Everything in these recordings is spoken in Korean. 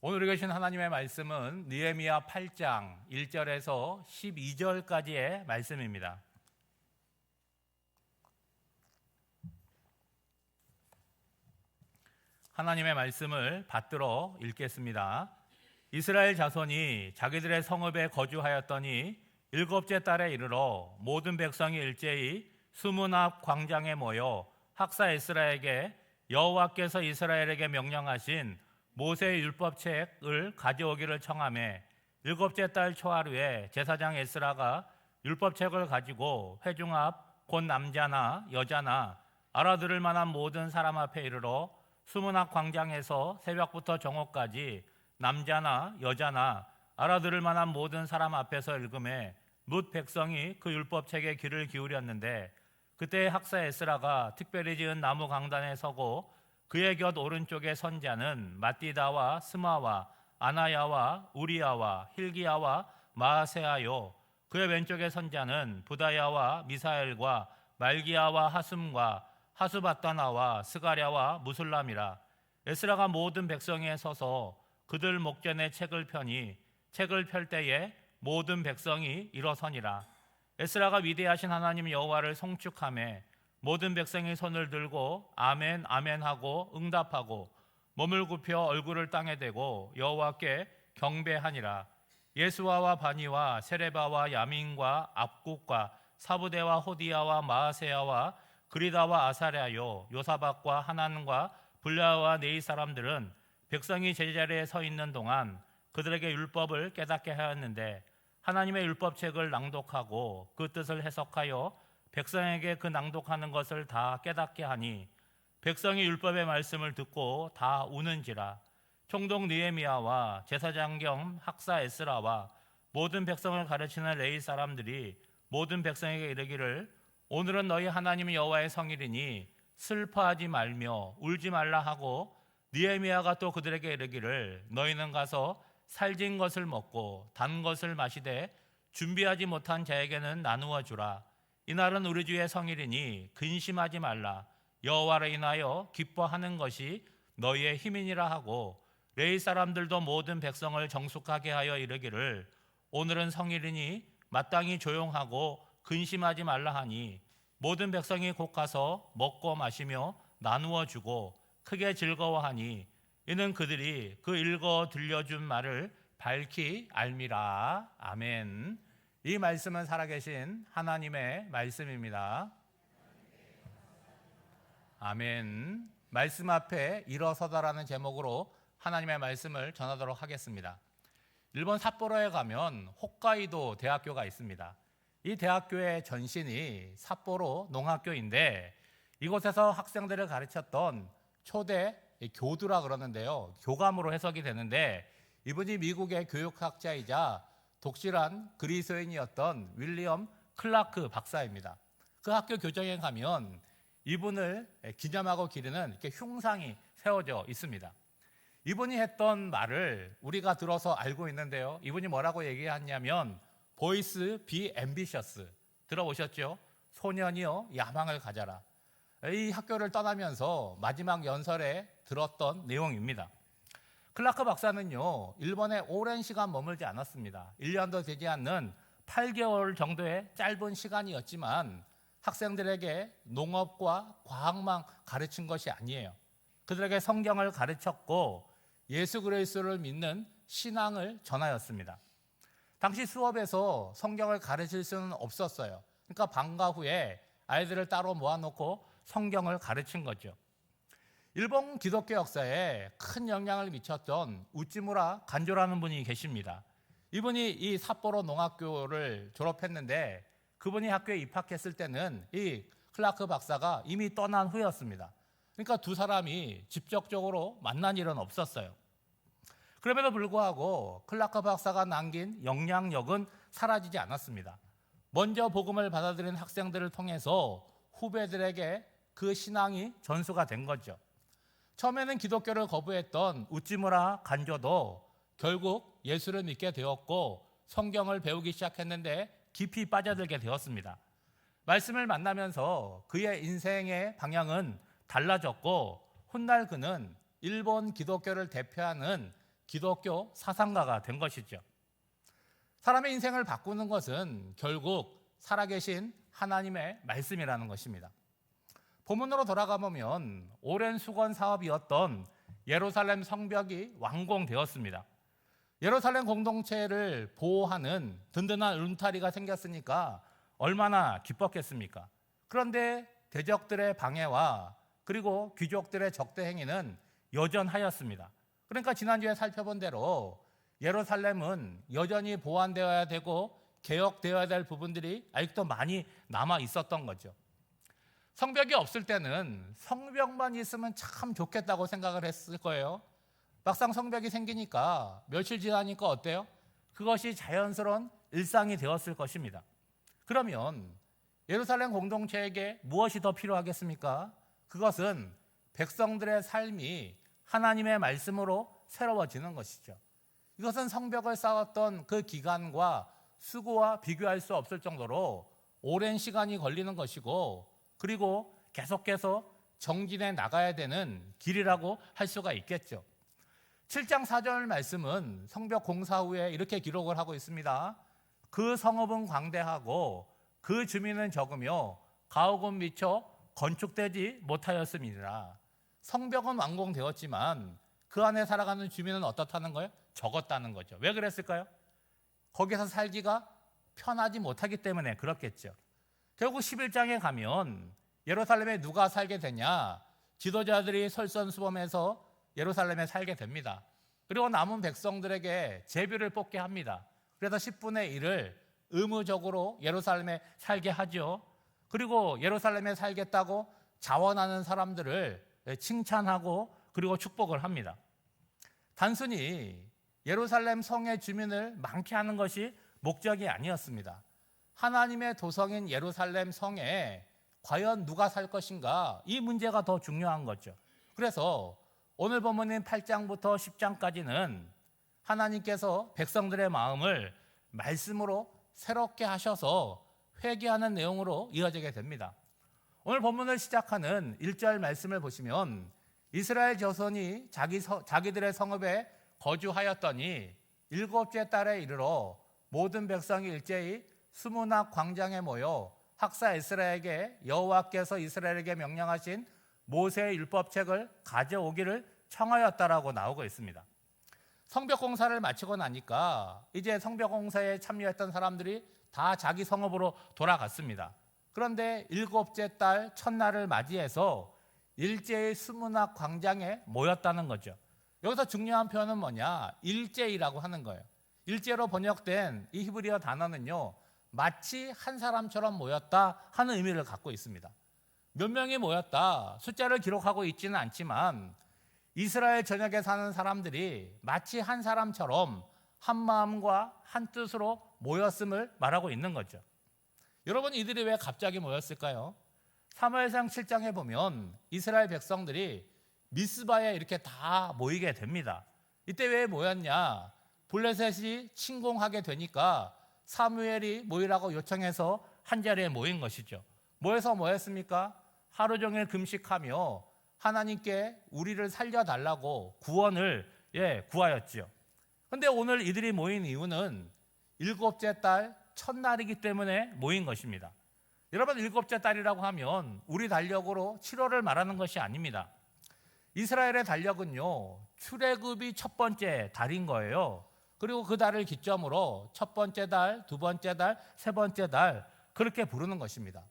오늘 읽으신 하나님의 말씀은 느헤미야 8장 1절에서 12절까지의 말씀입니다. 하나님의 말씀을 받들어 읽겠습니다. 이스라엘 자손이 자기들의 성읍에 거주하였더니 일곱째 달에 이르러 모든 백성이 일제히 수문 앞 광장에 모여 학사 에스라에게 여호와께서 이스라엘에게 명령하신 모세의 율법책을 가져오기를 청하매 일곱째 달 초하루에 제사장 에스라가 율법책을 가지고 회중 앞 곧 남자나 여자나 알아들을 만한 모든 사람 앞에 이르러 수문 앞 광장에서 새벽부터 정오까지 남자나 여자나 알아들을 만한 모든 사람 앞에서 읽음에 뭇 백성이 그 율법책에 귀를 기울였는데 그때 학사 에스라가 특별히 지은 나무 강단에 서고 그의 곁 오른쪽에 선자는 matti다와 스마와 아나야와 우리야와 hil기야와 마아세야요 그의 왼쪽에 선자는 부다야와 미사엘과 말기야와 하숨과 하수바다나와 스가랴와 무술람이라. 에스라가 모든 백성에 서서 그들 목전에 책을 펴니 책을 펼 때에 모든 백성이 일어서니라. 에스라가 위대하신 하나님 여호와를 송축하며 모든 백성이 손을 들고 아멘 아멘 하고 응답하고 몸을 굽혀 얼굴을 땅에 대고 여호와께 경배하니라. 예수아와 바니와 세레바와 야민과 압국과 사부대와 호디야와 마아세야와 그리다와 아사랴요 요사박과 하난과 블랴와 네이 사람들은 백성이 제자리에 서 있는 동안 그들에게 율법을 깨닫게 하였는데 하나님의 율법책을 낭독하고 그 뜻을 해석하여 백성에게 그 낭독하는 것을 다 깨닫게 하니 백성이 율법의 말씀을 듣고 다 우는지라. 총독 느헤미야와 제사장 겸 학사 에스라와 모든 백성을 가르치는 레위 사람들이 모든 백성에게 이르기를 오늘은 너희 하나님 여호와의 성일이니 슬퍼하지 말며 울지 말라 하고 느헤미야가 또 그들에게 이르기를 너희는 가서 살진 것을 먹고 단 것을 마시되 준비하지 못한 자에게는 나누어 주라. 이날은 우리 주의 성일이니 근심하지 말라. 여호와를 인하여 기뻐하는 것이 너희의 힘이니라 하고 레위 사람들도 모든 백성을 정숙하게 하여 이르기를 오늘은 성일이니 마땅히 조용하고 근심하지 말라 하니 모든 백성이 곧 가서 먹고 마시며 나누어 주고 크게 즐거워하니 이는 그들이 그 읽어 들려준 말을 밝히 알미라. 아멘. 이 말씀은 살아계신 하나님의 말씀입니다. 아멘. 말씀 앞에 일어서다라는 제목으로 하나님의 말씀을 전하도록 하겠습니다. 일본 삿포로에 가면 홋카이도 대학교가 있습니다. 이 대학교의 전신이 삿포로 농학교인데 이곳에서 학생들을 가르쳤던 초대 교두라 그러는데요. 교감으로 해석이 되는데 이분이 미국의 교육학자이자 독실한 그리스도인이었던 윌리엄 클라크 박사입니다. 그 학교 교정에 가면 이분을 기념하고 기리는 이렇게 흉상이 세워져 있습니다. 이분이 했던 말을 우리가 들어서 알고 있는데요. 이분이 뭐라고 얘기했냐면 보이스 비 앰비셔스 들어보셨죠? 소년이여 야망을 가져라. 이 학교를 떠나면서 마지막 연설에 들었던 내용입니다. 클라크 박사는요, 일본에 오랜 시간 머물지 않았습니다. 1년도 되지 않는 8개월 정도의 짧은 시간이었지만 학생들에게 농업과 과학만 가르친 것이 아니에요. 그들에게 성경을 가르쳤고 예수 그리스도를 믿는 신앙을 전하였습니다. 당시 수업에서 성경을 가르칠 수는 없었어요. 그러니까 방과 후에 아이들을 따로 모아놓고 성경을 가르친 거죠. 일본 기독교 역사에 큰 영향을 미쳤던 우찌무라 간조라는 분이 계십니다. 이분이 이 삿포로 농학교를 졸업했는데 그분이 학교에 입학했을 때는 이 클라크 박사가 이미 떠난 후였습니다. 그러니까 두 사람이 직접적으로 만난 일은 없었어요. 그럼에도 불구하고 클라크 박사가 남긴 영향력은 사라지지 않았습니다. 먼저 복음을 받아들인 학생들을 통해서 후배들에게 그 신앙이 전수가 된 거죠. 처음에는 기독교를 거부했던 우찌무라 간조도 결국 예수를 믿게 되었고 성경을 배우기 시작했는데 깊이 빠져들게 되었습니다. 말씀을 만나면서 그의 인생의 방향은 달라졌고 훗날 그는 일본 기독교를 대표하는 기독교 사상가가 된 것이죠. 사람의 인생을 바꾸는 것은 결국 살아계신 하나님의 말씀이라는 것입니다. 본문으로 돌아가 보면 오랜 수건 사업이었던 예루살렘 성벽이 완공되었습니다. 예루살렘 공동체를 보호하는 든든한 울타리가 생겼으니까 얼마나 기뻤겠습니까? 그런데 대적들의 방해와 그리고 귀족들의 적대 행위는 여전하였습니다. 그러니까 지난주에 살펴본 대로 예루살렘은 여전히 보완되어야 되고 개혁되어야 될 부분들이 아직도 많이 남아 있었던 거죠. 성벽이 없을 때는 성벽만 있으면 참 좋겠다고 생각을 했을 거예요. 막상 성벽이 생기니까 며칠 지나니까 어때요? 그것이 자연스러운 일상이 되었을 것입니다. 그러면 예루살렘 공동체에게 무엇이 더 필요하겠습니까? 그것은 백성들의 삶이 하나님의 말씀으로 새로워지는 것이죠. 이것은 성벽을 쌓았던 그 기간과 수고와 비교할 수 없을 정도로 오랜 시간이 걸리는 것이고, 그리고 계속해서 정진해 나가야 되는 길이라고 할 수가 있겠죠. 7장 4절 말씀은 성벽 공사 후에 이렇게 기록을 하고 있습니다. 그 성읍은 광대하고 그 주민은 적으며 가옥은 미처 건축되지 못하였음이니라. 성벽은 완공되었지만 그 안에 살아가는 주민은 어떻다는 거예요? 적었다는 거죠. 왜 그랬을까요? 거기서 살기가 편하지 못하기 때문에 그렇겠죠. 결국 11장에 가면 예루살렘에 누가 살게 되냐? 지도자들이 솔선수범해서 예루살렘에 살게 됩니다. 그리고 남은 백성들에게 제비를 뽑게 합니다. 그래서 10분의 1을 의무적으로 예루살렘에 살게 하죠. 그리고 예루살렘에 살겠다고 자원하는 사람들을 칭찬하고 그리고 축복을 합니다. 단순히 예루살렘 성의 주민을 많게 하는 것이 목적이 아니었습니다. 하나님의 도성인 예루살렘 성에 과연 누가 살 것인가? 이 문제가 더 중요한 거죠. 그래서 오늘 본문인 8장부터 10장까지는 하나님께서 백성들의 마음을 말씀으로 새롭게 하셔서 회개하는 내용으로 이어지게 됩니다. 오늘 본문을 시작하는 1절 말씀을 보시면 이스라엘 자손이 자기들의 성읍에 거주하였더니 7째 달에 이르러 모든 백성이 일제히 수문학 광장에 모여 학사 에스라에게 여호와께서 이스라엘에게 명령하신 모세의 율법책을 가져오기를 청하였다라고 나오고 있습니다. 성벽 공사를 마치고 나니까 이제 성벽 공사에 참여했던 사람들이 다 자기 성읍으로 돌아갔습니다. 그런데 7째 달 첫날을 맞이해서 일제히 수문학 광장에 모였다는 거죠. 여기서 중요한 표현은 뭐냐? 일제이라고 하는 거예요. 일제로 번역된 이 히브리어 단어는요, 마치 한 사람처럼 모였다 하는 의미를 갖고 있습니다. 몇 명이 모였다, 숫자를 기록하고 있지는 않지만 이스라엘 전역에 사는 사람들이 마치 한 사람처럼 한 마음과 한 뜻으로 모였음을 말하고 있는 거죠. 여러분, 이들이 왜 갑자기 모였을까요? 사무엘상 7장에 보면 이스라엘 백성들이 미스바에 이렇게 다 모이게 됩니다. 이때 왜 모였냐? 블레셋이 침공하게 되니까 사무엘이 모이라고 요청해서 한 자리에 모인 것이죠. 모여서 뭐 했습니까? 하루 종일 금식하며 하나님께 우리를 살려달라고 구원을 구하였지요. 그런데 오늘 이들이 모인 이유는 7째 달 첫날이기 때문에 모인 것입니다. 여러분, 7째 달이라고 하면 우리 달력으로 7월을 말하는 것이 아닙니다. 이스라엘의 달력은요, 출애굽이 첫 번째 달인 거예요. 그리고 그 달을 기점으로 첫 번째 달, 두 번째 달, 세 번째 달 그렇게 부르는 것입니다.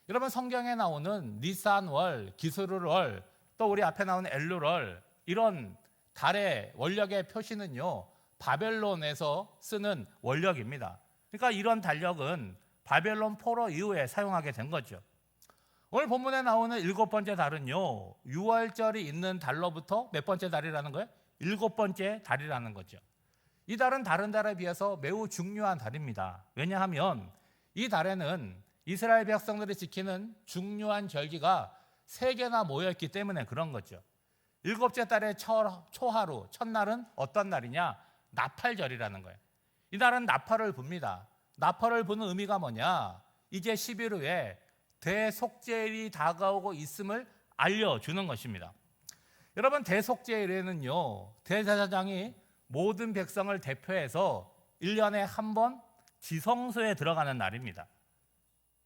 여러분, 성경에 나오는 니산월, 기스루월, 또 우리 앞에 나오는 엘루월, 이런 달의 원력의 표시는요, 바벨론에서 쓰는 원력입니다. 그러니까 이런 달력은 바벨론 포로 이후에 사용하게 된 거죠. 오늘 본문에 나오는 7번째 달은요, 6월절이 있는 달로부터 몇 번째 달이라는 거예요? 7번째 달이라는 거죠. 이 달은 다른 달에 비해서 매우 중요한 달입니다. 왜냐하면 이 달에는 이스라엘 백성들이 지키는 중요한 절기가 3개나 모여있기 때문에 그런 거죠. 7째 달의 초하루, 첫날은 어떤 날이냐? 나팔절이라는 거예요. 이 날은 나팔을 붑니다. 나팔을 부는 의미가 뭐냐? 이제 10일 후에 대속죄일이 다가오고 있음을 알려주는 것입니다. 여러분, 대속죄일에는요, 대제사장이 모든 백성을 대표해서 1년에 한 번 지성소에 들어가는 날입니다.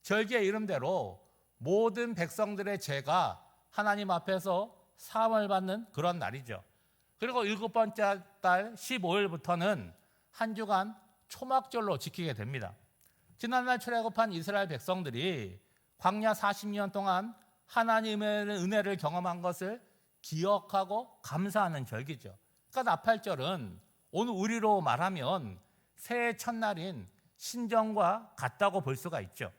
절기의 이름대로 모든 백성들의 죄가 하나님 앞에서 사함을 받는 그런 날이죠. 그리고 7번째 달 15일부터는 한 주간 초막절로 지키게 됩니다. 지난날 출애굽한 이스라엘 백성들이 광야 40년 동안 하나님의 은혜를 경험한 것을 기억하고 감사하는 절기죠. 그러니까 나팔절은 오늘 우리로 말하면 새해 첫날인 신정과 같다고 볼 수가 있죠.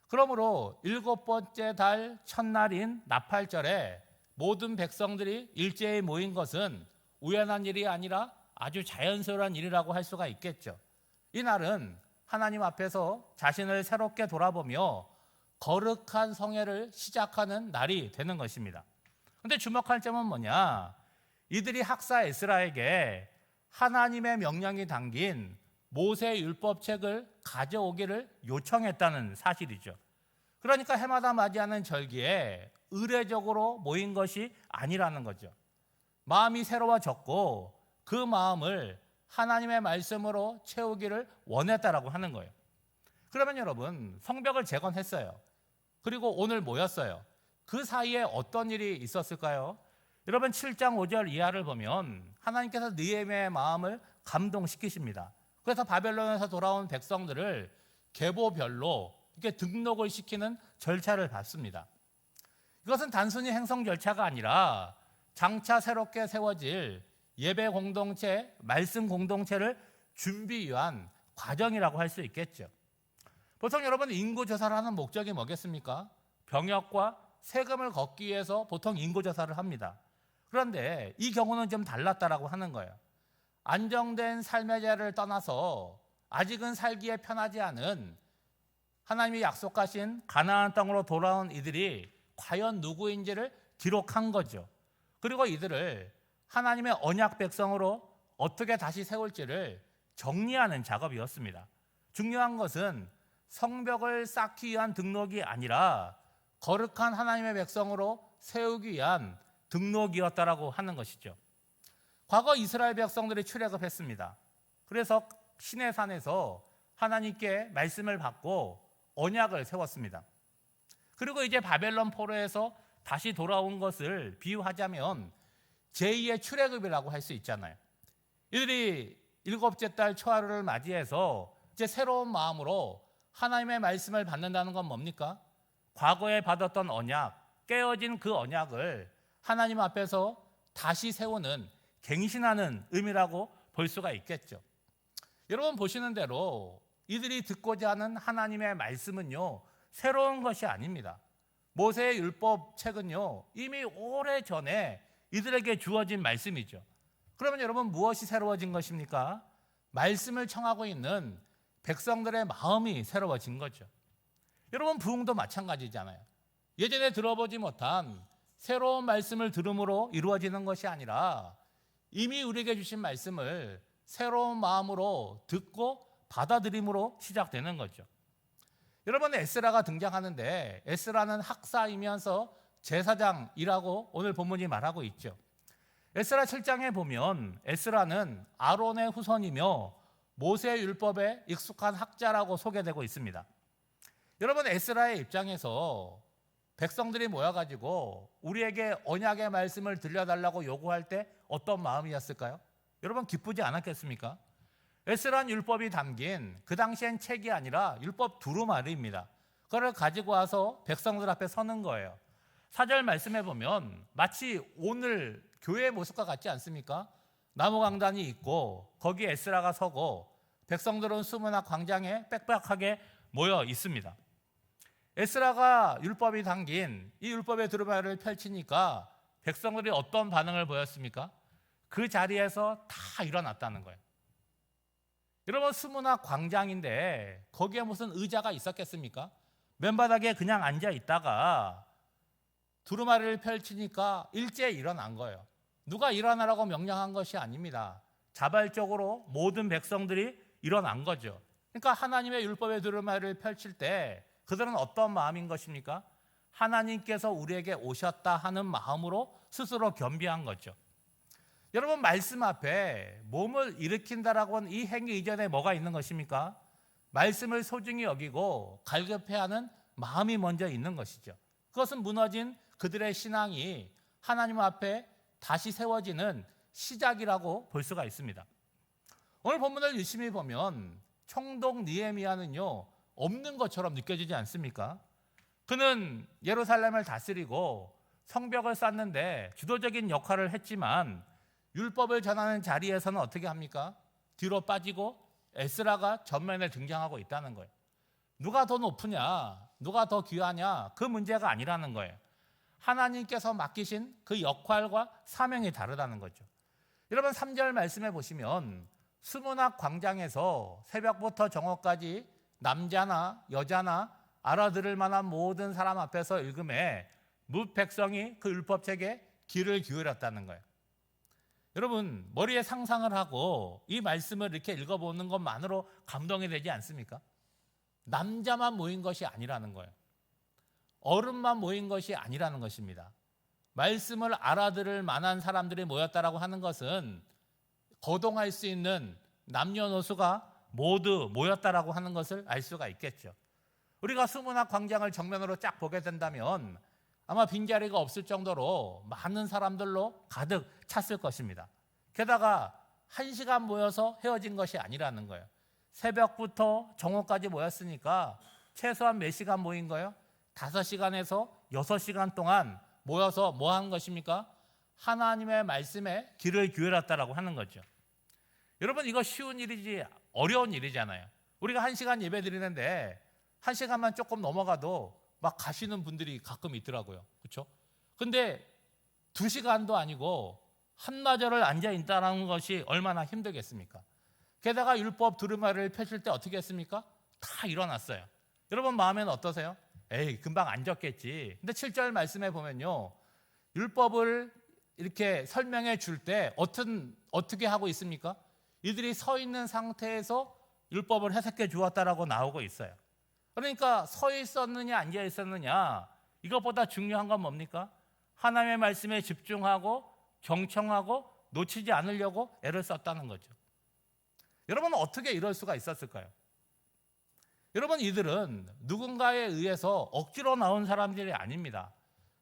그러므로 7번째 달 첫날인 나팔절에 모든 백성들이 일제히 모인 것은 우연한 일이 아니라 아주 자연스러운 일이라고 할 수가 있겠죠. 이 날은 하나님 앞에서 자신을 새롭게 돌아보며 거룩한 성회를 시작하는 날이 되는 것입니다. 그런데 주목할 점은 뭐냐? 이들이 학사 에스라에게 하나님의 명령이 담긴 모세 율법책을 가져오기를 요청했다는 사실이죠. 그러니까 해마다 맞이하는 절기에 의례적으로 모인 것이 아니라는 거죠. 마음이 새로워졌고 그 마음을 하나님의 말씀으로 채우기를 원했다라고 하는 거예요. 그러면 여러분, 성벽을 재건했어요. 그리고 오늘 모였어요. 그 사이에 어떤 일이 있었을까요? 여러분 7장 5절 이하를 보면 하나님께서 느헤미야의 마음을 감동시키십니다. 그래서 바벨론에서 돌아온 백성들을 계보별로 이렇게 등록을 시키는 절차를 밟습니다. 이것은 단순히 행성 절차가 아니라 장차 새롭게 세워질 예배 공동체, 말씀 공동체를 준비 위한 과정이라고 할 수 있겠죠. 보통 여러분 인구조사를 하는 목적이 뭐겠습니까? 병역과 세금을 걷기 위해서 보통 인구조사를 합니다. 그런데 이 경우는 좀 달랐다라고 하는 거예요. 안정된 삶의 자리를 떠나서 아직은 살기에 편하지 않은 하나님이 약속하신 가나안 땅으로 돌아온 이들이 과연 누구인지를 기록한 거죠. 그리고 이들을 하나님의 언약 백성으로 어떻게 다시 세울지를 정리하는 작업이었습니다. 중요한 것은 성벽을 쌓기 위한 등록이 아니라 거룩한 하나님의 백성으로 세우기 위한 등록이었다라고 하는 것이죠. 과거 이스라엘 백성들이 출애굽했습니다. 그래서 시내산에서 하나님께 말씀을 받고 언약을 세웠습니다. 그리고 이제 바벨론 포로에서 다시 돌아온 것을 비유하자면 제2의 출애굽이라고 할 수 있잖아요. 이들이 7째 달 초하루를 맞이해서 이제 새로운 마음으로 하나님의 말씀을 받는다는 건 뭡니까? 과거에 받았던 언약, 깨어진 그 언약을 하나님 앞에서 다시 세우는, 갱신하는 의미라고 볼 수가 있겠죠. 여러분 보시는 대로 이들이 듣고자 하는 하나님의 말씀은요, 새로운 것이 아닙니다. 모세의 율법 책은요, 이미 오래전에 이들에게 주어진 말씀이죠. 그러면 여러분 무엇이 새로워진 것입니까? 말씀을 청하고 있는 백성들의 마음이 새로워진 거죠. 여러분 부흥도 마찬가지잖아요. 예전에 들어보지 못한 새로운 말씀을 들음으로 이루어지는 것이 아니라 이미 우리에게 주신 말씀을 새로운 마음으로 듣고 받아들임으로 시작되는 거죠. 여러분 에스라가 등장하는데 에스라는 학사이면서 제사장이라고 오늘 본문이 말하고 있죠. 에스라 7장에 보면 에스라는 아론의 후손이며 모세 율법에 익숙한 학자라고 소개되고 있습니다. 여러분 에스라의 입장에서 백성들이 모여가지고 우리에게 언약의 말씀을 들려달라고 요구할 때 어떤 마음이었을까요? 여러분 기쁘지 않았겠습니까? 에스라는 율법이 담긴 그 당시엔 책이 아니라 율법 두루마리입니다. 그걸 가지고 와서 백성들 앞에 서는 거예요. 4절 말씀해 보면 마치 오늘 교회의 모습과 같지 않습니까? 나무 강단이 있고 거기에 에스라가 서고 백성들은 수문학 광장에 빽빽하게 모여 있습니다. 에스라가 율법이 담긴 이 율법의 두루마리를 펼치니까 백성들이 어떤 반응을 보였습니까? 그 자리에서 다 일어났다는 거예요. 여러분 수문학 광장인데 거기에 무슨 의자가 있었겠습니까? 맨바닥에 그냥 앉아 있다가 두루마리를 펼치니까 일제히 일어난 거예요. 누가 일어나라고 명령한 것이 아닙니다. 자발적으로 모든 백성들이 일어난 거죠. 그러니까 하나님의 율법의 두루마리를 펼칠 때 그들은 어떤 마음인 것입니까? 하나님께서 우리에게 오셨다 하는 마음으로 스스로 겸비한 거죠. 여러분, 말씀 앞에 몸을 일으킨다라고 하는 이 행위 이전에 뭐가 있는 것입니까? 말씀을 소중히 여기고 갈급해하는 마음이 먼저 있는 것이죠. 그것은 무너진 그들의 신앙이 하나님 앞에 다시 세워지는 시작이라고 볼 수가 있습니다. 오늘 본문을 유심히 보면 총독 느헤미야는요, 없는 것처럼 느껴지지 않습니까? 그는 예루살렘을 다스리고 성벽을 쌓는데 주도적인 역할을 했지만 율법을 전하는 자리에서는 어떻게 합니까? 뒤로 빠지고 에스라가 전면에 등장하고 있다는 거예요. 누가 더 높으냐, 누가 더 귀하냐, 그 문제가 아니라는 거예요. 하나님께서 맡기신 그 역할과 사명이 다르다는 거죠. 여러분, 3절 말씀해 보시면 수문학 광장에서 새벽부터 정오까지 남자나 여자나 알아들을 만한 모든 사람 앞에서 읽음에 뭇 백성이 그 율법책에 귀를 기울였다는 거예요. 여러분, 머리에 상상을 하고 이 말씀을 이렇게 읽어보는 것만으로 감동이 되지 않습니까? 남자만 모인 것이 아니라는 거예요. 어른만 모인 것이 아니라는 것입니다. 말씀을 알아들을 만한 사람들이 모였다라고 하는 것은 거동할 수 있는 남녀노소가 모두 모였다라고 하는 것을 알 수가 있겠죠. 우리가 수문학 광장을 정면으로 쫙 보게 된다면 아마 빈자리가 없을 정도로 많은 사람들로 가득 찼을 것입니다. 게다가 1시간 모여서 헤어진 것이 아니라는 거예요. 새벽부터 정오까지 모였으니까 최소한 몇 시간 모인 거예요? 5시간에서 6시간 동안 모여서 뭐 한 것입니까? 하나님의 말씀에 귀를 기울였다라고 하는 거죠. 여러분, 이거 쉬운 일이지 어려운 일이잖아요. 우리가 1시간 예배 드리는데 1시간만 조금 넘어가도 막 가시는 분들이 가끔 있더라고요. 그렇죠? 근데 2시간도 아니고 한나절을 앉아 있다는 것이 얼마나 힘들겠습니까? 게다가 율법 두루마리를 펴실 때 어떻게 했습니까? 다 일어났어요. 여러분 마음에는 어떠세요? 에이, 금방 앉았겠지. 근데 7절 말씀에 보면요, 율법을 이렇게 설명해 줄 때 어떻게 하고 있습니까? 이들이 서 있는 상태에서 율법을 해석해 주었다라고 나오고 있어요. 그러니까 서 있었느냐 앉아 있었느냐, 이것보다 중요한 건 뭡니까? 하나님의 말씀에 집중하고 경청하고 놓치지 않으려고 애를 썼다는 거죠. 여러분, 어떻게 이럴 수가 있었을까요? 여러분, 이들은 누군가에 의해서 억지로 나온 사람들이 아닙니다.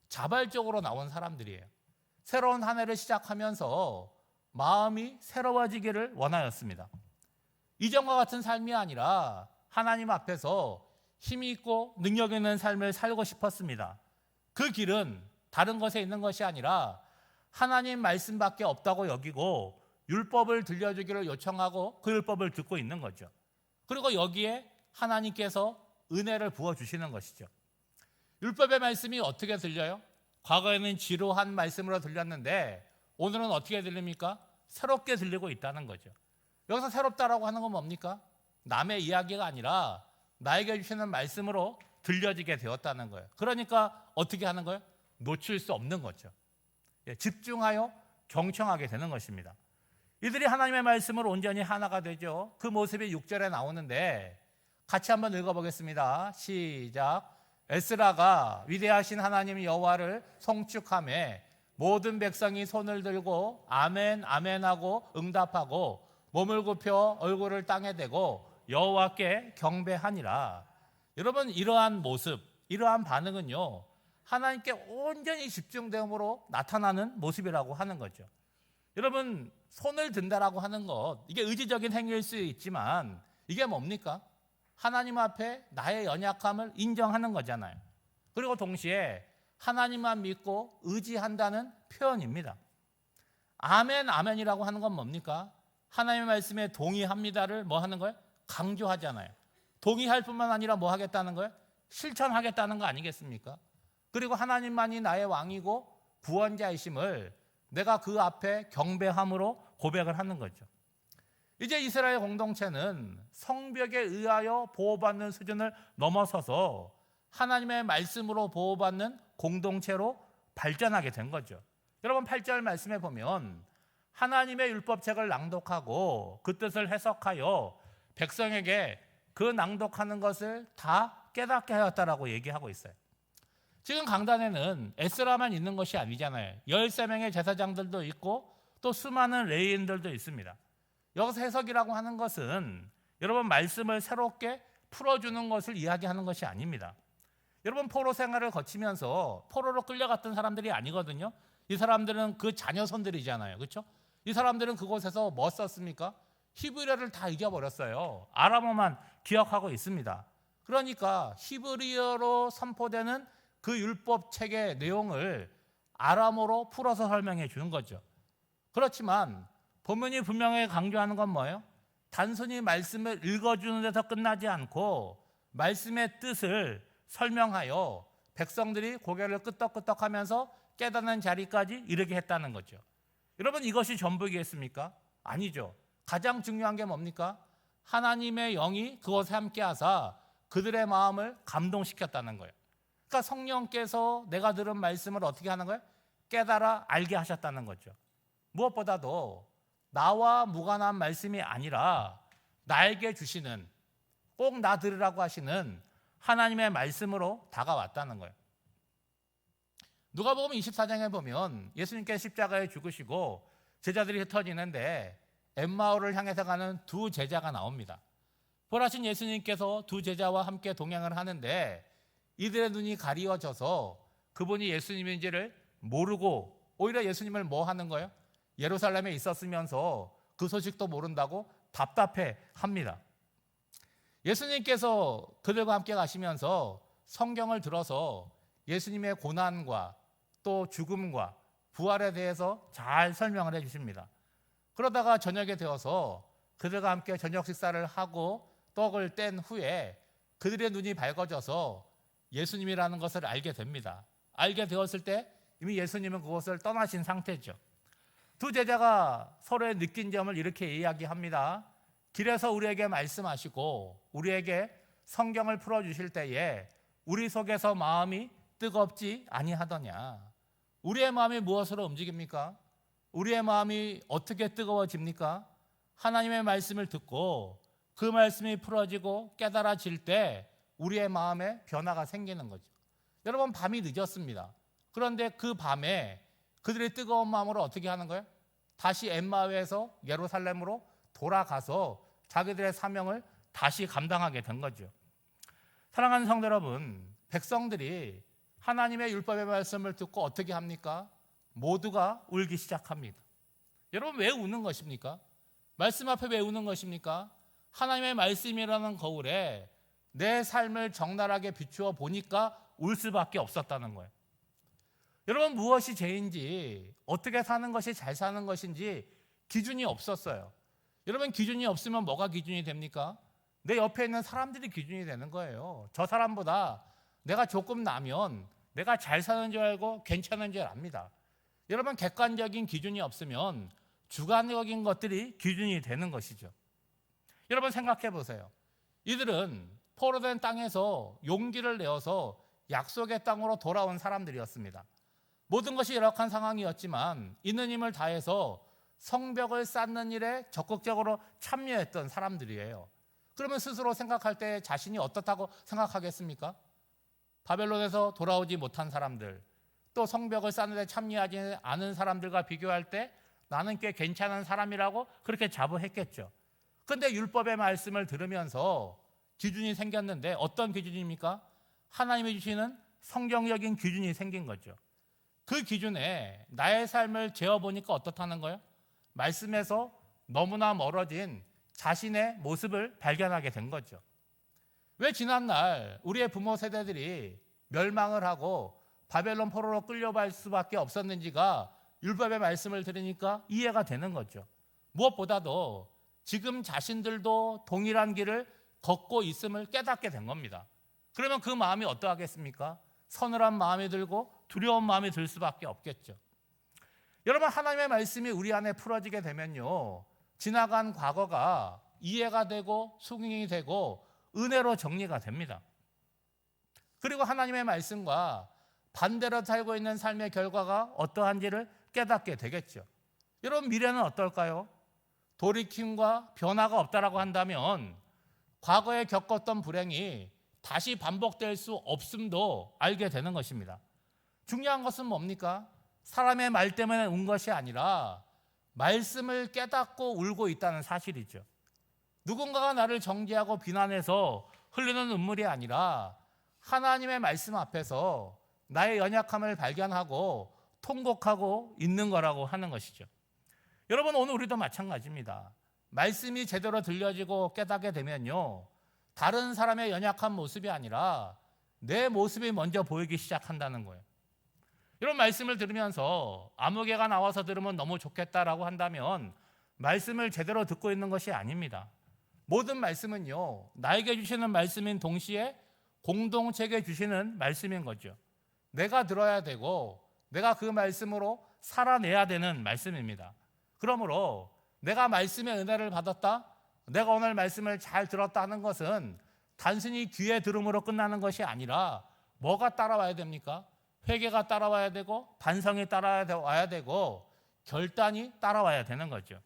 자발적으로 나온 사람들이에요. 새로운 한 해를 시작하면서 마음이 새로워지기를 원하였습니다. 이전과 같은 삶이 아니라 하나님 앞에서 힘이 있고 능력 있는 삶을 살고 싶었습니다. 그 길은 다른 것에 있는 것이 아니라 하나님 말씀밖에 없다고 여기고 율법을 들려주기를 요청하고 그 율법을 듣고 있는 거죠. 그리고 여기에 하나님께서 은혜를 부어주시는 것이죠. 율법의 말씀이 어떻게 들려요? 과거에는 지루한 말씀으로 들렸는데 오늘은 어떻게 들립니까? 새롭게 들리고 있다는 거죠. 여기서 새롭다라고 하는 건 뭡니까? 남의 이야기가 아니라 나에게 주시는 말씀으로 들려지게 되었다는 거예요. 그러니까 어떻게 하는 거예요? 놓칠 수 없는 거죠. 집중하여 경청하게 되는 것입니다. 이들이 하나님의 말씀으로 온전히 하나가 되죠. 그 모습이 6절에 나오는데 같이 한번 읽어보겠습니다. 시작. 에스라가 위대하신 하나님 여호와를 송축하며 모든 백성이 손을 들고 아멘 아멘 하고 응답하고 몸을 굽혀 얼굴을 땅에 대고 여호와께 경배하니라. 여러분, 이러한 모습, 이러한 반응은요, 하나님께 온전히 집중됨으로 나타나는 모습이라고 하는 거죠. 여러분, 손을 든다라고 하는 것, 이게 의지적인 행위일 수 있지만 이게 뭡니까? 하나님 앞에 나의 연약함을 인정하는 거잖아요. 그리고 동시에 하나님만 믿고 의지한다는 표현입니다. 아멘, 아멘이라고 하는 건 뭡니까? 하나님의 말씀에 동의합니다를 뭐 하는 거예요? 강조하잖아요. 동의할 뿐만 아니라 뭐 하겠다는 거예요? 실천하겠다는 거 아니겠습니까? 그리고 하나님만이 나의 왕이고 구원자이심을 내가 그 앞에 경배함으로 고백을 하는 거죠. 이제 이스라엘 공동체는 성벽에 의하여 보호받는 수준을 넘어서서 하나님의 말씀으로 보호받는 공동체로 발전하게 된 거죠. 여러분, 8절 말씀에 보면 하나님의 율법책을 낭독하고 그 뜻을 해석하여 백성에게 그 낭독하는 것을 다 깨닫게 하였다라고 얘기하고 있어요. 지금 강단에는 에스라만 있는 것이 아니잖아요. 13명의 제사장들도 있고 또 수많은 레인들도 있습니다. 여기서 해석이라고 하는 것은 여러분 말씀을 새롭게 풀어주는 것을 이야기하는 것이 아닙니다. 여러분 포로 생활을 거치면서 포로로 끌려갔던 사람들이 아니거든요. 이 사람들은 그 자녀손들이잖아요. 그렇죠? 이 사람들은 그곳에서 뭐 썼습니까? 히브리어를 다 잊어버렸어요. 아람어만 기억하고 있습니다. 그러니까 히브리어로 선포되는 그 율법 책의 내용을 아람어로 풀어서 설명해 주는 거죠. 그렇지만 본문이 분명히 강조하는 건 뭐예요? 단순히 말씀을 읽어주는 데서 끝나지 않고 말씀의 뜻을 설명하여 백성들이 고개를 끄덕끄덕하면서 깨닫는 자리까지 이르게 했다는 거죠. 여러분 이것이 전부이겠습니까? 아니죠. 가장 중요한 게 뭡니까? 하나님의 영이 그것에 함께 하사 그들의 마음을 감동시켰다는 거예요. 그러니까 성령께서 내가 들은 말씀을 어떻게 하는 거예요? 깨달아 알게 하셨다는 거죠. 무엇보다도 나와 무관한 말씀이 아니라 나에게 주시는, 꼭 나 들으라고 하시는 하나님의 말씀으로 다가왔다는 거예요. 누가복음 24장에 보면 예수님께서 십자가에 죽으시고 제자들이 흩어지는데 엠마오를 향해서 가는 두 제자가 나옵니다. 부활하신 예수님께서 두 제자와 함께 동행을 하는데 이들의 눈이 가리워져서 그분이 예수님인지를 모르고 오히려 예수님을 뭐 하는 거예요? 예루살렘에 있었으면서 그 소식도 모른다고 답답해 합니다. 예수님께서 그들과 함께 가시면서 성경을 들어서 예수님의 고난과 또 죽음과 부활에 대해서 잘 설명을 해 주십니다. 그러다가 저녁에 되어서 그들과 함께 저녁 식사를 하고 떡을 뗀 후에 그들의 눈이 밝아져서 예수님이라는 것을 알게 됩니다. 알게 되었을 때 이미 예수님은 그곳을 떠나신 상태죠. 두 제자가 서로의 느낀 점을 이렇게 이야기합니다. 길에서 우리에게 말씀하시고 우리에게 성경을 풀어주실 때에 우리 속에서 마음이 뜨겁지 아니하더냐. 우리의 마음이 무엇으로 움직입니까? 우리의 마음이 어떻게 뜨거워집니까? 하나님의 말씀을 듣고 그 말씀이 풀어지고 깨달아질 때 우리의 마음에 변화가 생기는 거죠. 여러분 밤이 늦었습니다. 그런데 그 밤에 그들의 뜨거운 마음으로 어떻게 하는 거예요? 다시 엠마오에서 예루살렘으로 돌아가서 자기들의 사명을 다시 감당하게 된 거죠. 사랑하는 성도 여러분, 백성들이 하나님의 율법의 말씀을 듣고 어떻게 합니까? 모두가 울기 시작합니다. 여러분 왜 우는 것입니까? 말씀 앞에 왜 우는 것입니까? 하나님의 말씀이라는 거울에 내 삶을 적나라하게 비추어 보니까 울 수밖에 없었다는 거예요. 여러분 무엇이 죄인지, 어떻게 사는 것이 잘 사는 것인지 기준이 없었어요. 여러분 기준이 없으면 뭐가 기준이 됩니까? 내 옆에 있는 사람들이 기준이 되는 거예요. 저 사람보다 내가 조금 나면 내가 잘 사는 줄 알고 괜찮은 줄 압니다. 여러분 객관적인 기준이 없으면 주관적인 것들이 기준이 되는 것이죠. 여러분 생각해 보세요. 이들은 포로된 땅에서 용기를 내어서 약속의 땅으로 돌아온 사람들이었습니다. 모든 것이 열악한 상황이었지만 있는 힘을 다해서 성벽을 쌓는 일에 적극적으로 참여했던 사람들이에요. 그러면 스스로 생각할 때 자신이 어떻다고 생각하겠습니까? 바벨론에서 돌아오지 못한 사람들, 또 성벽을 쌓는 데 참여하지 않은 사람들과 비교할 때 나는 꽤 괜찮은 사람이라고 그렇게 자부했겠죠. 그런데 율법의 말씀을 들으면서 기준이 생겼는데 어떤 기준입니까? 하나님이 주시는 성경적인 기준이 생긴 거죠. 그 기준에 나의 삶을 재어보니까 어떻다는 거예요? 말씀에서 너무나 멀어진 자신의 모습을 발견하게 된 거죠. 왜 지난날 우리의 부모 세대들이 멸망을 하고 바벨론 포로로 끌려갈 수밖에 없었는지가 율법의 말씀을 들으니까 이해가 되는 거죠. 무엇보다도 지금 자신들도 동일한 길을 걷고 있음을 깨닫게 된 겁니다. 그러면 그 마음이 어떠하겠습니까? 서늘한 마음이 들고 두려운 마음이 들 수밖에 없겠죠. 여러분 하나님의 말씀이 우리 안에 풀어지게 되면요, 지나간 과거가 이해가 되고 수긍이 되고 은혜로 정리가 됩니다. 그리고 하나님의 말씀과 반대로 살고 있는 삶의 결과가 어떠한지를 깨닫게 되겠죠. 여러분 미래는 어떨까요? 돌이킴과 변화가 없다라고 한다면 과거에 겪었던 불행이 다시 반복될 수 없음도 알게 되는 것입니다. 중요한 것은 뭡니까? 사람의 말 때문에 운 것이 아니라 말씀을 깨닫고 울고 있다는 사실이죠. 누군가가 나를 정죄하고 비난해서 흘리는 눈물이 아니라 하나님의 말씀 앞에서 나의 연약함을 발견하고 통곡하고 있는 거라고 하는 것이죠. 여러분, 오늘 우리도 마찬가지입니다. 말씀이 제대로 들려지고 깨닫게 되면요, 다른 사람의 연약한 모습이 아니라 내 모습이 먼저 보이기 시작한다는 거예요. 이런 말씀을 들으면서 아무개가 나와서 들으면 너무 좋겠다라고 한다면 말씀을 제대로 듣고 있는 것이 아닙니다. 모든 말씀은요, 나에게 주시는 말씀인 동시에 공동체에게 주시는 말씀인 거죠. 내가 들어야 되고 내가 그 말씀으로 살아내야 되는 말씀입니다. 그러므로 내가 말씀의 은혜를 받았다, 내가 오늘 말씀을 잘 들었다 하는 것은 단순히 귀에 들음으로 끝나는 것이 아니라 뭐가 따라와야 됩니까? 회개가 따라와야 되고 반성이 따라와야 되고 결단이 따라와야 되는 거죠.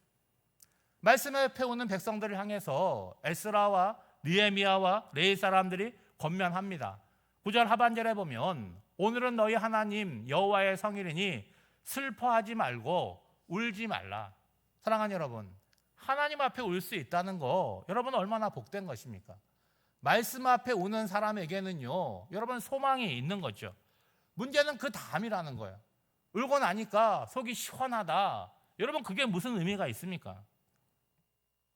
말씀에 배우는 백성들을 향해서 에스라와 느헤미야와 레위 사람들이 권면합니다. 9절 하반절에 보면 오늘은 너희 하나님 여호와의 성일이니 슬퍼하지 말고 울지 말라. 사랑하는 여러분, 하나님 앞에 울 수 있다는 거 여러분 얼마나 복된 것입니까? 말씀 앞에 우는 사람에게는요, 여러분 소망이 있는 거죠. 문제는 그 다음이라는 거예요. 울고 나니까 속이 시원하다. 여러분, 그게 무슨 의미가 있습니까?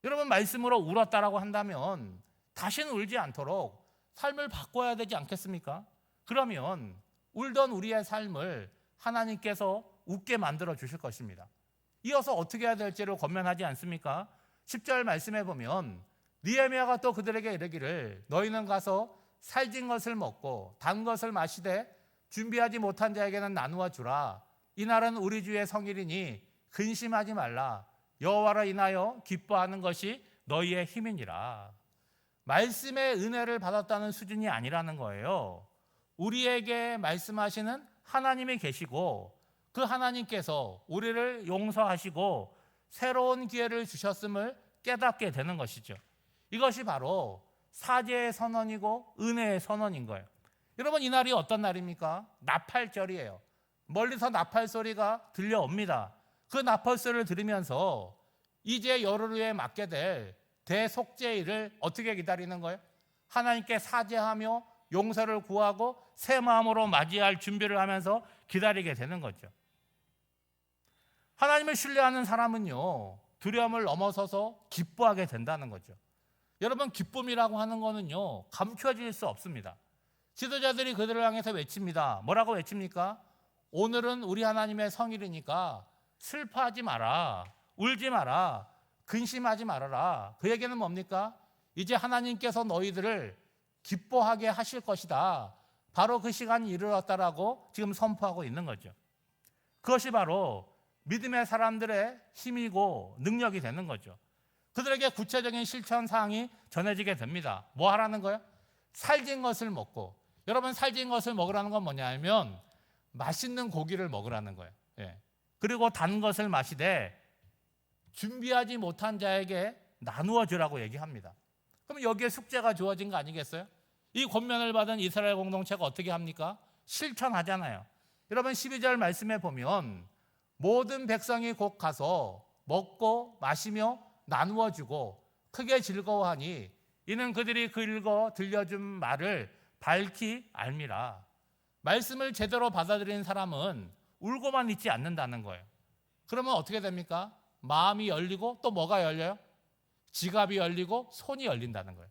여러분, 말씀으로 울었다라고 한다면 다시는 울지 않도록 삶을 바꿔야 되지 않겠습니까? 그러면 울던 우리의 삶을 하나님께서 웃게 만들어 주실 것입니다. 이어서 어떻게 해야 될지를 권면하지 않습니까? 10절 말씀해 보면 느헤미야가 또 그들에게 이르기를 너희는 가서 살진 것을 먹고 단 것을 마시되 준비하지 못한 자에게는 나누어 주라. 이날은 우리 주의 성일이니 근심하지 말라. 여호와를 인하여 기뻐하는 것이 너희의 힘이니라. 말씀의 은혜를 받았다는 수준이 아니라는 거예요. 우리에게 말씀하시는 하나님이 계시고 그 하나님께서 우리를 용서하시고 새로운 기회를 주셨음을 깨닫게 되는 것이죠. 이것이 바로 사죄의 선언이고 은혜의 선언인 거예요. 여러분, 이 날이 어떤 날입니까? 나팔절이에요. 멀리서 나팔 소리가 들려옵니다. 그 나팔 소리를 들으면서 이제 열흘 후에 맞게 될 대속죄일을 어떻게 기다리는 거예요? 하나님께 사죄하며 용서를 구하고 새 마음으로 맞이할 준비를 하면서 기다리게 되는 거죠. 하나님을 신뢰하는 사람은요, 두려움을 넘어서서 기뻐하게 된다는 거죠. 여러분, 기쁨이라고 하는 거는요, 감춰질 수 없습니다. 지도자들이 그들을 향해서 외칩니다. 뭐라고 외칩니까? 오늘은 우리 하나님의 성일이니까 슬퍼하지 마라, 울지 마라, 근심하지 말아라. 그 얘기는 뭡니까? 이제 하나님께서 너희들을 기뻐하게 하실 것이다. 바로 그 시간이 이르렀다라고 지금 선포하고 있는 거죠. 그것이 바로 믿음의 사람들의 힘이고 능력이 되는 거죠. 그들에게 구체적인 실천 사항이 전해지게 됩니다. 뭐 하라는 거예요? 살진 것을 먹고, 여러분, 살진 것을 먹으라는 건 뭐냐면 맛있는 고기를 먹으라는 거예요. 그리고 단 것을 마시되 준비하지 못한 자에게 나누어 주라고 얘기합니다. 그럼 여기에 숙제가 주어진 거 아니겠어요? 이 권면을 받은 이스라엘 공동체가 어떻게 합니까? 실천하잖아요. 여러분, 12절 말씀에 보면 모든 백성이 곧 가서 먹고 마시며 나누어 주고 크게 즐거워하니 이는 그들이 그 읽어 들려준 말을 밝히 알미라. 말씀을 제대로 받아들이는 사람은 울고만 있지 않는다는 거예요. 그러면 어떻게 됩니까? 마음이 열리고 또 뭐가 열려요? 지갑이 열리고 손이 열린다는 거예요.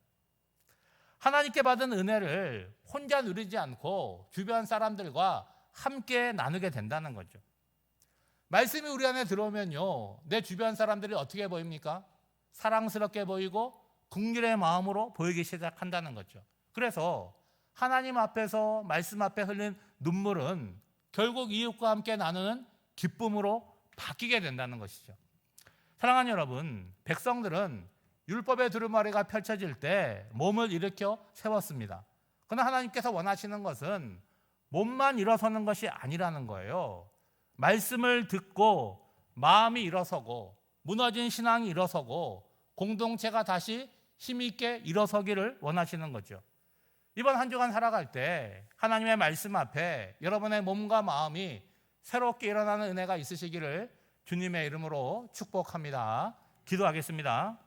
하나님께 받은 은혜를 혼자 누리지 않고 주변 사람들과 함께 나누게 된다는 거죠. 말씀이 우리 안에 들어오면요, 내 주변 사람들이 어떻게 보입니까? 사랑스럽게 보이고 긍휼의 마음으로 보이기 시작한다는 거죠. 그래서 하나님 앞에서 말씀 앞에 흘린 눈물은 결국 이웃과 함께 나누는 기쁨으로 바뀌게 된다는 것이죠. 사랑하는 여러분, 백성들은 율법의 두루마리가 펼쳐질 때 몸을 일으켜 세웠습니다. 그러나 하나님께서 원하시는 것은 몸만 일어서는 것이 아니라는 거예요. 말씀을 듣고 마음이 일어서고 무너진 신앙이 일어서고 공동체가 다시 힘있게 일어서기를 원하시는 거죠. 이번 한 주간 살아갈 때 하나님의 말씀 앞에 여러분의 몸과 마음이 새롭게 일어나는 은혜가 있으시기를 주님의 이름으로 축복합니다. 기도하겠습니다.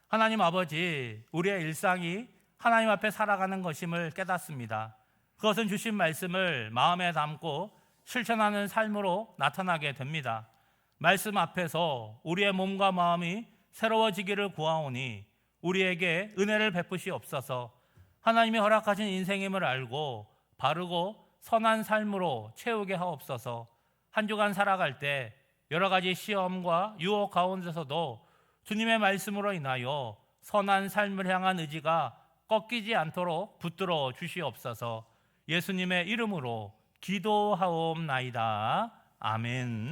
하나님 아버지, 우리의 일상이 하나님 앞에 살아가는 것임을 깨닫습니다. 그것은 주신 말씀을 마음에 담고 실천하는 삶으로 나타나게 됩니다. 말씀 앞에서 우리의 몸과 마음이 새로워지기를 구하오니 우리에게 은혜를 베푸시옵소서. 하나님이 허락하신 인생임을 알고 바르고 선한 삶으로 채우게 하옵소서. 한 주간 살아갈 때 여러 가지 시험과 유혹 가운데서도 주님의 말씀으로 인하여 선한 삶을 향한 의지가 꺾이지 않도록 붙들어 주시옵소서. 예수님의 이름으로 기도하옵나이다. 아멘.